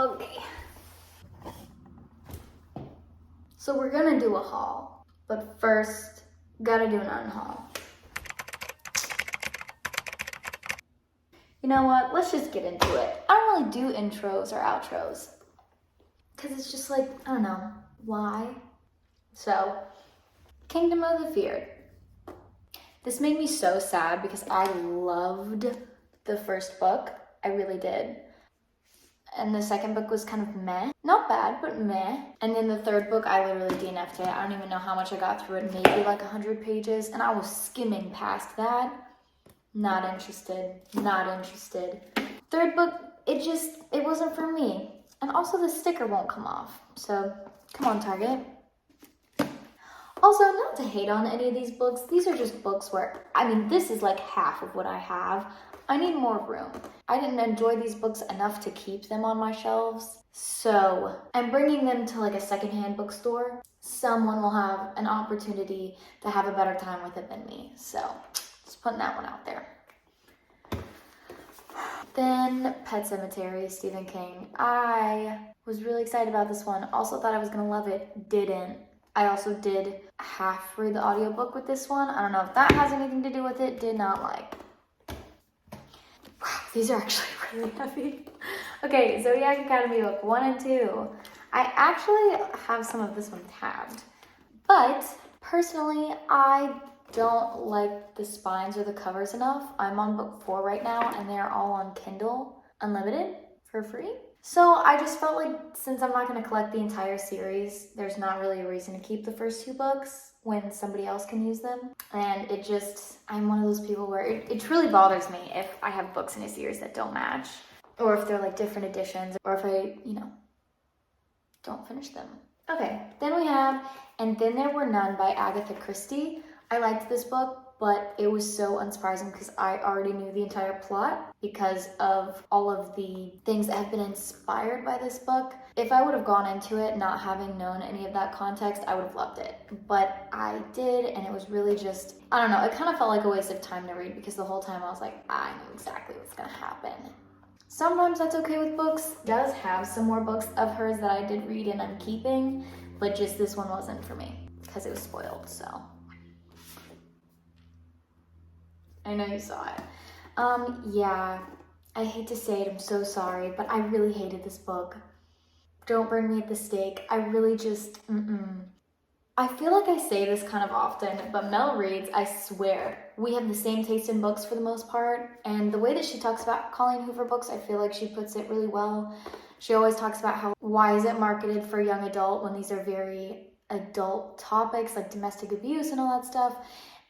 Okay. So we're gonna do a haul, but first, gotta do an unhaul. You know what? Let's just get into it. I don't really do intros or outros because it's just like, I don't know, why? So, Kingdom of the Feared. This made me so sad because I loved the first book. I really did. And the second book was kind of meh. Not bad, but meh. And then the third book, I literally DNF'd it. I don't even know how much I got through it. Maybe like 100 pages. And I was skimming past that. Not interested. Not interested. Third book, it wasn't for me. And also the sticker won't come off. So, come on, Target. Also, not to hate on any of these books. These are just books where, this is like half of what I have. I need more room. I didn't enjoy these books enough to keep them on my shelves. So I'm bringing them to like a secondhand bookstore. Someone will have an opportunity to have a better time with it than me. So just putting that one out there. Then Pet Sematary, Stephen King. I was really excited about this one. Also thought I was gonna love it. Didn't. I also did half read the audiobook with this one. I don't know if that has anything to do with it. Did not like. Wow, these are actually really heavy. Okay, Zodiac Academy book 1 and 2. I actually have some of this one tabbed. But personally, I don't like the spines or the covers enough. I'm on book 4 right now and they're all on Kindle Unlimited for free. So I just felt like since I'm not going to collect the entire series, there's not really a reason to keep the first 2 books when somebody else can use them. And I'm one of those people where it truly bothers me if I have books in a series that don't match, or if they're like different editions, or if I, don't finish them. Okay, then we have And Then There Were None by Agatha Christie. I liked this book, but it was so unsurprising because I already knew the entire plot because of all of the things that have been inspired by this book. If I would have gone into it not having known any of that context, I would have loved it. But I did, and it was really just, I don't know, it kind of felt like a waste of time to read because the whole time I was like, I know exactly what's gonna happen. Sometimes that's okay with books. It does have some more books of hers that I did read and I'm keeping, but just this one wasn't for me because it was spoiled, so. I know you saw it. Yeah, I hate to say it, I'm so sorry, but I really hated this book. Don't burn me at the stake. I really just, I feel like I say this kind of often, but Mel reads, I swear, we have the same taste in books for the most part, and the way that she talks about Colleen Hoover books, I feel like she puts it really well. She always talks about why is it marketed for young adult when these are very adult topics like domestic abuse and all that stuff.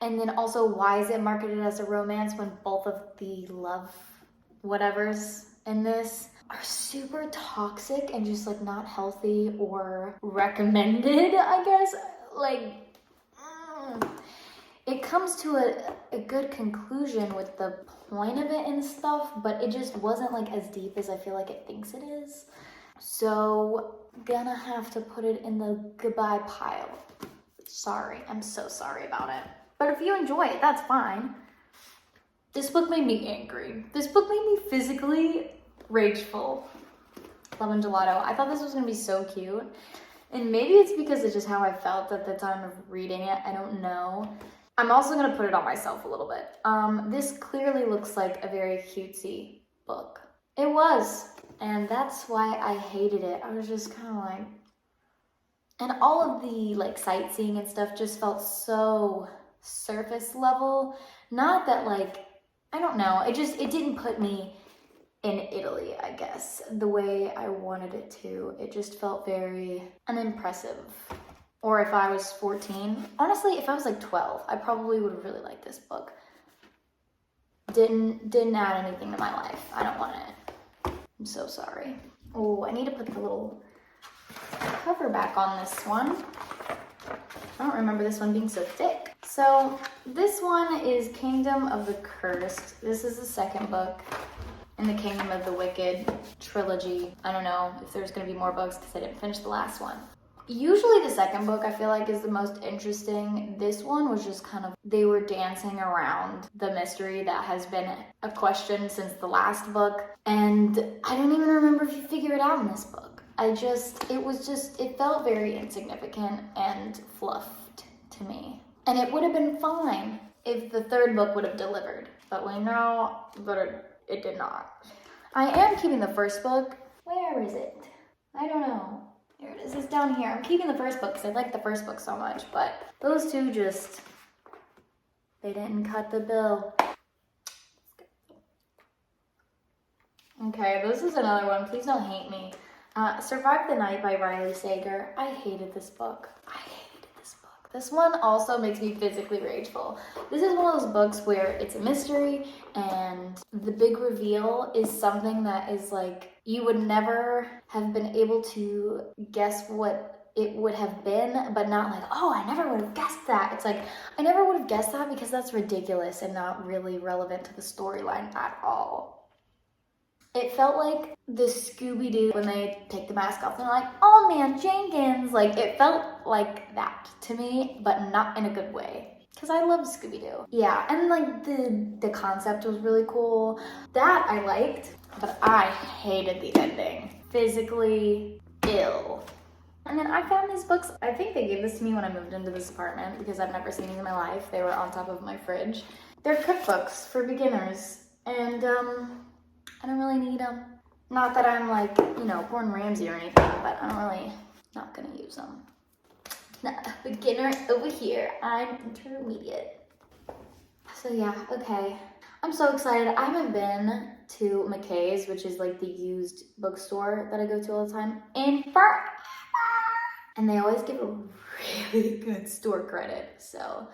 And then also, why is it marketed as a romance when both of the love whatevers in this are super toxic and just like not healthy or recommended, I guess. It comes to a good conclusion with the point of it and stuff, but it just wasn't like as deep as I feel like it thinks it is. So, gonna have to put it in the goodbye pile. Sorry, I'm so sorry about it. But if you enjoy it, that's fine. This book made me angry. This book made me physically rageful. Lemon Gelato. I thought this was going to be so cute. And maybe it's because it's just how I felt at the time of reading it. I don't know. I'm also going to put it on myself a little bit. This clearly looks like a very cutesy book. It was. And that's why I hated it. I was just kind of like... And all of the like sightseeing and stuff just felt so... surface level. Not that like, I don't know, it didn't put me in Italy, I guess, the way I wanted it to. It just felt very unimpressive. Or if I was 14, honestly, if I was like 12, I probably would have really liked this book. Didn't add anything to my life. I don't want it. I'm so sorry. Oh, I need to put the little cover back on this one. I don't remember this one being so thick. So this one is Kingdom of the Cursed. This is the second book in the Kingdom of the Wicked trilogy. I don't know if there's going to be more books because I didn't finish the last one. Usually the second book I feel like is the most interesting. This one was just kind of, they were dancing around the mystery that has been a question since the last book. And I don't even remember if you figure it out in this book. It felt very insignificant and fluffed to me. And it would have been fine if the third book would have delivered, but we know that it did not. I am keeping the first book. Where is it? I don't know. Here it is. It's down here. I'm keeping the first book because I like the first book so much, but those two they didn't cut the bill. Okay, this is another one. Please don't hate me. Survive the Night by Riley Sager. I hated this book. This one also makes me physically rageful. This is one of those books where it's a mystery and the big reveal is something that is like, you would never have been able to guess what it would have been, but not like, oh, I never would have guessed that. It's like, I never would have guessed that because that's ridiculous and not really relevant to the storyline at all. It felt like the Scooby-Doo when they take the mask off and they're like, oh man, Jenkins. Like, it felt like that to me, but not in a good way. Because I love Scooby-Doo. Yeah, and like the concept was really cool. That I liked, but I hated the ending. Physically ill. And then I found these books. I think they gave this to me when I moved into this apartment because I've never seen these in my life. They were on top of my fridge. They're cookbooks for beginners. And, I don't really need them. Not that I'm like, Gordon Ramsay or anything, but not gonna use them. Nah, beginner over here. I'm intermediate. So yeah, okay. I'm so excited. I haven't been to McKay's, which is like the used bookstore that I go to all the time, in forever. And they always give a really good store credit, so.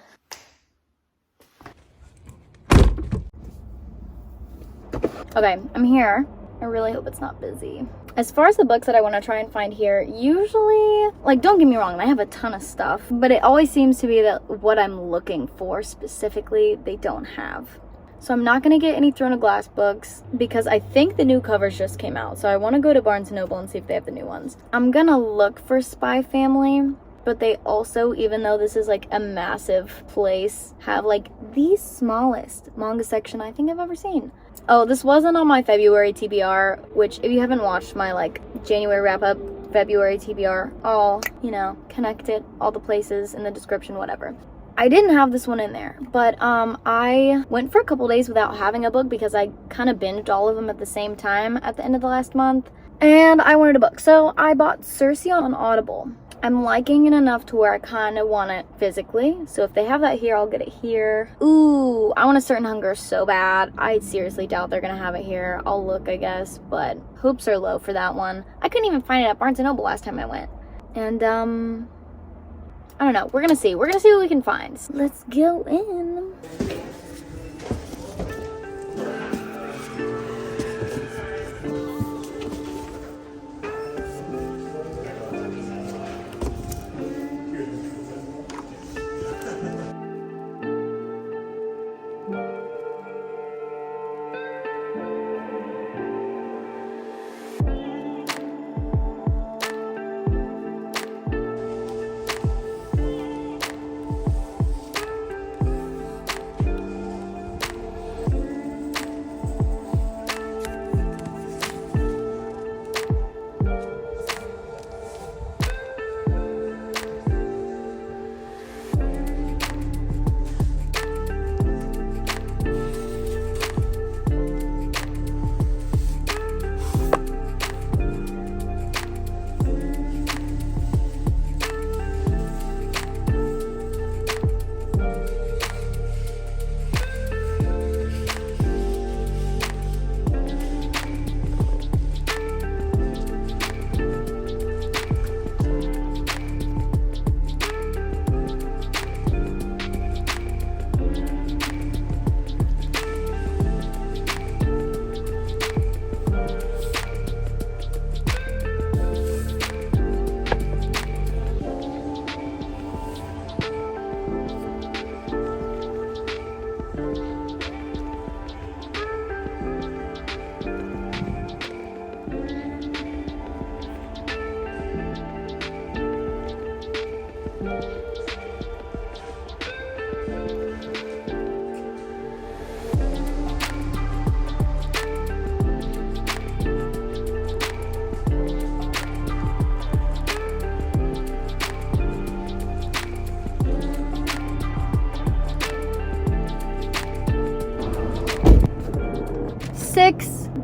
Okay, I'm here. I really hope it's not busy. As far as the books that I want to try and find here, usually, like, don't get me wrong, I have a ton of stuff, but it always seems to be that what I'm looking for specifically, they don't have. So I'm not going to get any Throne of Glass books because I think the new covers just came out. So I want to go to Barnes & Noble and see if they have the new ones. I'm going to look for Spy Family, but they also, even though this is like a massive place, have like the smallest manga section I think I've ever seen. Oh, this wasn't on my February TBR, which if you haven't watched my like January wrap up, February TBR, all, connected, all the places in the description, whatever. I didn't have this one in there, but I went for a couple days without having a book because I kind of binged all of them at the same time at the end of the last month, and I wanted a book. So I bought Circe on Audible. I'm liking it enough to where I kind of want it physically. So if they have that here, I'll get it here. Ooh, I want A Certain Hunger so bad. I seriously doubt they're going to have it here. I'll look, I guess, but hopes are low for that one. I couldn't even find it at Barnes & Noble last time I went. And, I don't know. We're going to see. We're going to see what we can find. So let's go in.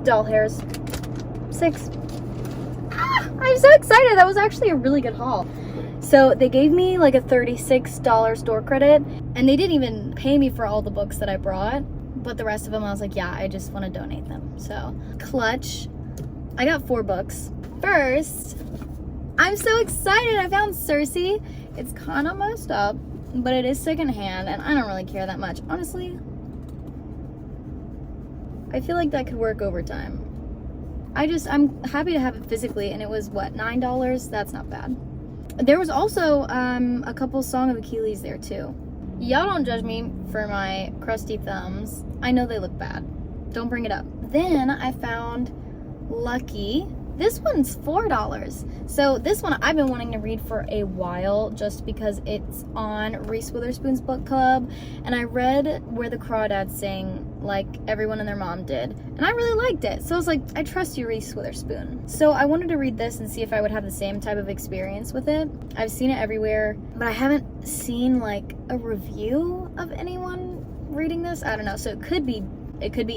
doll hairs. 6. I'm so excited. That was actually a really good haul. So they gave me like a $36 store credit, and they didn't even pay me for all the books that I brought, but the rest of them I was like, yeah, I just want to donate them. So clutch. I got 4 books. First, I'm so excited. I found Circe. It's kind of messed up, but it is secondhand, and I don't really care that much. Honestly, I feel like that could work overtime. I'm happy to have it physically, and it was, what, $9? That's not bad. There was also a couple Song of Achilles there, too. Y'all don't judge me for my crusty thumbs. I know they look bad. Don't bring it up. Then I found Lucky. This one's $4. So this one I've been wanting to read for a while just because it's on Reese Witherspoon's book club. And I read Where the Crawdads Sing like everyone and their mom did. And I really liked it. So I was like, I trust you, Reese Witherspoon. So I wanted to read this and see if I would have the same type of experience with it. I've seen it everywhere, but I haven't seen like a review of anyone reading this. I don't know. So it could be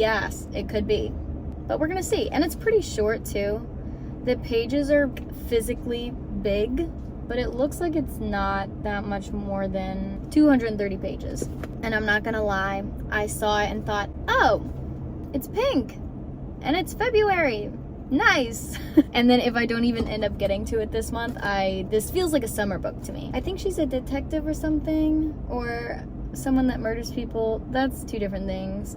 ass. It could be. But we're gonna see. And it's pretty short too. The pages are physically big, but it looks like it's not that much more than 230 pages. And I'm not gonna lie, I saw it and thought, oh, it's pink and it's February. Nice. And then if I don't even end up getting to it this month, this feels like a summer book to me. I think she's a detective or something, or someone that murders people. That's 2 different things.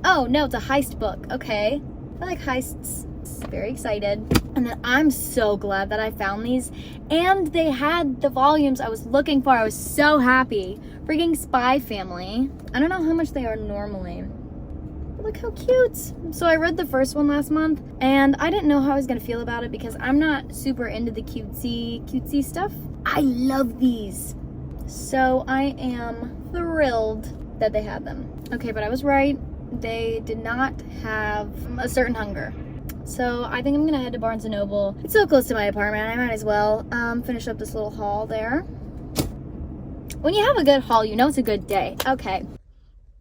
Oh no, it's a heist book. Okay, I like heists. Very excited. And then I'm so glad that I found these, and they had the volumes I was looking for. I was so happy. Freaking Spy Family. I don't know how much they are normally. Look how cute. So I read the first one last month, and I didn't know how I was gonna feel about it because I'm not super into the cutesy stuff. I love these. So I am thrilled that they had them. Okay, but I was right. They did not have A Certain Hunger. So I think I'm gonna head to Barnes & Noble. It's so close to my apartment, I might as well finish up this little haul there. When you have a good haul, you know it's a good day. Okay,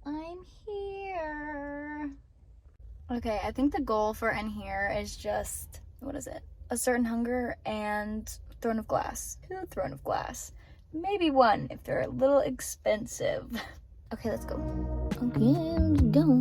I'm here. Okay, I think the goal for in here is just, what is it? A Certain Hunger and Throne of Glass. 2 Throne of Glass. Maybe 1 if they're a little expensive. Okay, let's go. Okay, let's go.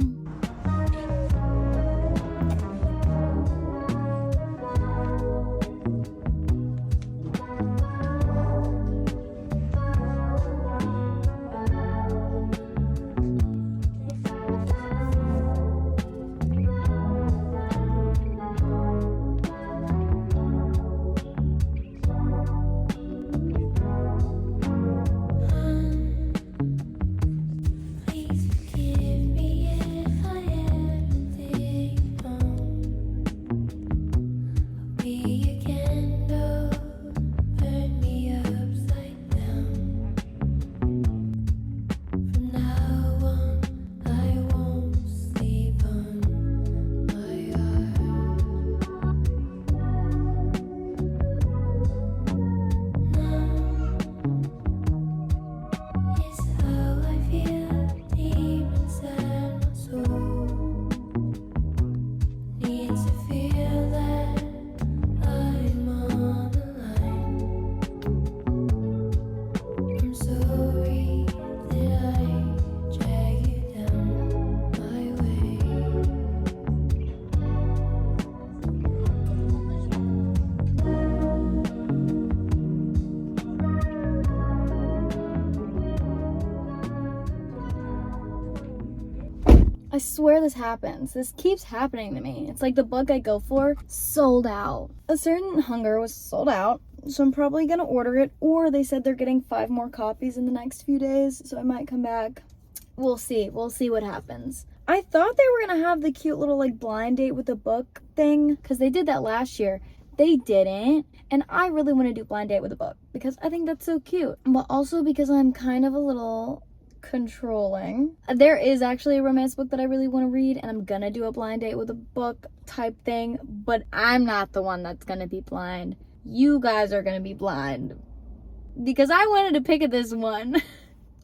I swear this happens. This keeps happening to me. It's like the book I go for, sold out. A Certain Hunger was sold out, so I'm probably gonna order it, or they said they're getting 5 more copies in the next few days, so I might come back. We'll see what happens. I thought they were gonna have the cute little like blind date with the book thing, because they did that last year. They didn't, and I really want to do blind date with a book because I think that's so cute, but also because I'm kind of a little controlling. There is actually a romance book that I really want to read, and I'm gonna do a blind date with a book type thing, but I'm not the one that's gonna be blind. You guys are gonna be blind because I wanted to pick this one.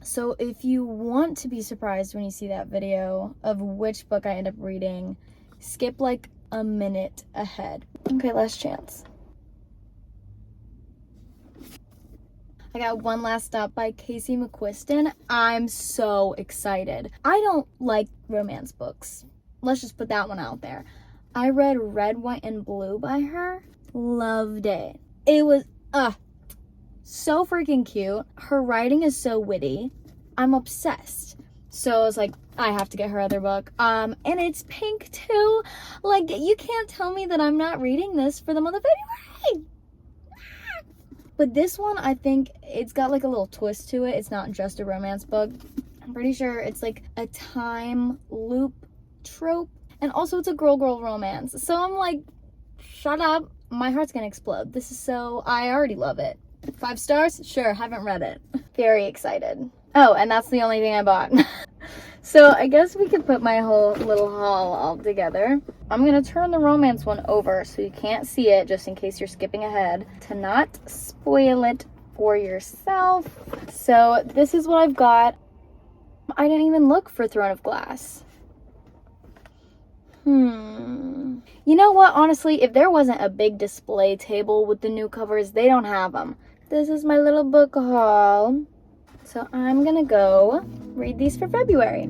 So if you want to be surprised when you see that video of which book I end up reading, skip like a minute ahead. Okay, last chance. I got One Last Stop by Casey McQuiston. I'm so excited. I don't like romance books. Let's just put that one out there. I read Red, White, and Blue by her. Loved it. It was, so freaking cute. Her writing is so witty. I'm obsessed. So I was like, I have to get her other book. And it's pink too. Like, you can't tell me that I'm not reading this for the month of February. But this one, I think it's got like a little twist to it. It's not just a romance book. I'm pretty sure it's like a time loop trope. And also it's a girl-girl romance. So I'm like, shut up. My heart's gonna explode. This is so, I already love it. 5 stars? Sure, haven't read it. Very excited. Oh, and that's the only thing I bought. So I guess we could put my whole little haul all together. I'm gonna turn the romance one over so you can't see it, just in case you're skipping ahead, to not spoil it for yourself. So this is what I've got. I didn't even look for Throne of Glass. You know what? Honestly, if there wasn't a big display table with the new covers, they don't have them. This is my little book haul. So I'm gonna go read these for February.